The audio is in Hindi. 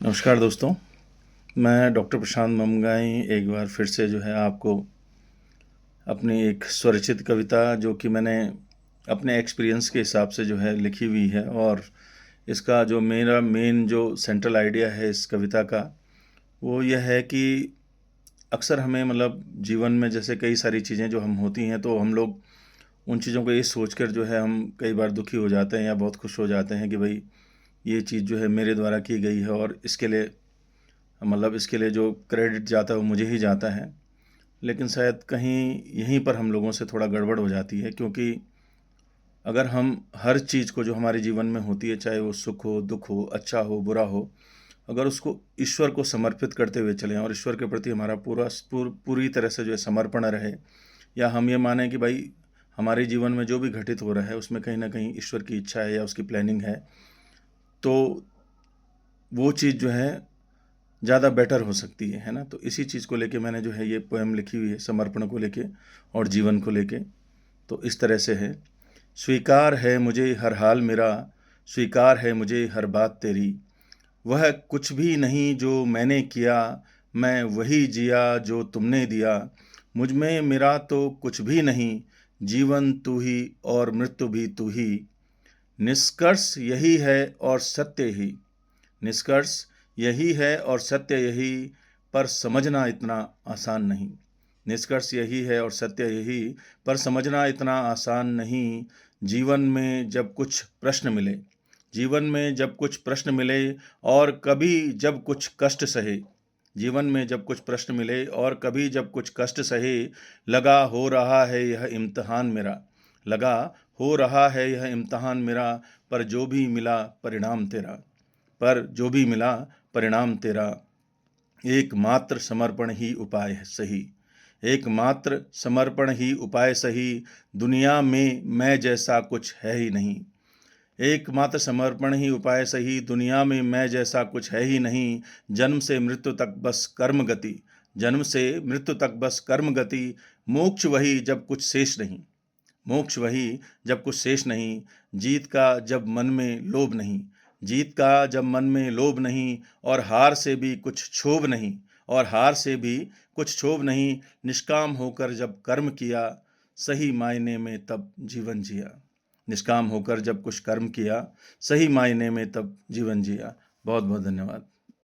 नमस्कार दोस्तों। मैं डॉक्टर प्रशांत ममगाई एक बार फिर से जो है आपको अपनी एक स्वरचित कविता जो कि मैंने अपने एक्सपीरियंस के हिसाब से जो है लिखी हुई है, और इसका जो मेरा मेन जो सेंट्रल आइडिया है इस कविता का वो यह है कि अक्सर हमें मतलब जीवन में जैसे कई सारी चीज़ें जो हम होती हैं तो हम लोग उन चीज़ों को ये सोचकर जो है हम कई बार दुखी हो जाते हैं या बहुत खुश हो जाते हैं कि भाई ये चीज़ जो है मेरे द्वारा की गई है और इसके लिए मतलब इसके लिए जो क्रेडिट जाता है वो मुझे ही जाता है। लेकिन शायद कहीं यहीं पर हम लोगों से थोड़ा गड़बड़ हो जाती है, क्योंकि अगर हम हर चीज़ को जो हमारे जीवन में होती है, चाहे वो सुख हो, दुख हो, अच्छा हो, बुरा हो, अगर उसको ईश्वर को समर्पित करते हुए चलें और ईश्वर के प्रति हमारा पूरी तरह से जो है समर्पण रहे, या हम ये मानें कि भाई हमारे जीवन में जो भी घटित हो रहा है उसमें कहीं न कहीं ईश्वर की इच्छा है या उसकी प्लानिंग है, तो वो चीज़ जो है ज़्यादा बेटर हो सकती है ना? तो इसी चीज़ को लेके मैंने जो है ये पोएम लिखी हुई है, समर्पण को लेके और जीवन को लेके। तो इस तरह से है। स्वीकार है मुझे हर हाल मेरा, स्वीकार है मुझे हर बात तेरी। वह कुछ भी नहीं जो मैंने किया, मैं वही जिया जो तुमने दिया। मुझ में मेरा तो कुछ भी नहीं, जीवन तू ही और मृत्यु भी तू ही। निष्कर्ष यही है और सत्य ही। निष्कर्ष यही है और सत्य यही, पर समझना इतना आसान नहीं। निष्कर्ष यही है और सत्य यही, पर समझना इतना आसान नहीं। जीवन में जब कुछ प्रश्न मिले, जीवन में जब कुछ प्रश्न मिले और कभी जब कुछ कष्ट सहे, जीवन में जब कुछ प्रश्न मिले और कभी जब कुछ कष्ट सहे, लगा हो रहा है यह इम्तिहान मेरा, लगा हो रहा है यह इम्तिहान मेरा, पर जो भी मिला परिणाम तेरा, पर जो भी मिला परिणाम तेरा। एकमात्र समर्पण ही उपाय है सही, एकमात्र समर्पण ही उपाय सही। दुनिया में मैं जैसा कुछ है ही नहीं, एकमात्र समर्पण ही उपाय सही। दुनिया में मैं जैसा कुछ है ही नहीं। जन्म से मृत्यु तक बस कर्म गति, जन्म से मृत्यु तक बस कर्म गति। मोक्ष वही जब कुछ शेष नहीं, मोक्ष वही जब कुछ शेष नहीं। जीत का जब मन में लोभ नहीं, जीत का जब मन में लोभ नहीं। और हार से भी कुछ क्षोभ नहीं, और हार से भी कुछ क्षोभ नहीं। निष्काम होकर जब कर्म किया, सही मायने में तब जीवन जिया। निष्काम होकर जब कुछ कर्म किया, सही मायने में तब जीवन जिया। बहुत बहुत धन्यवाद।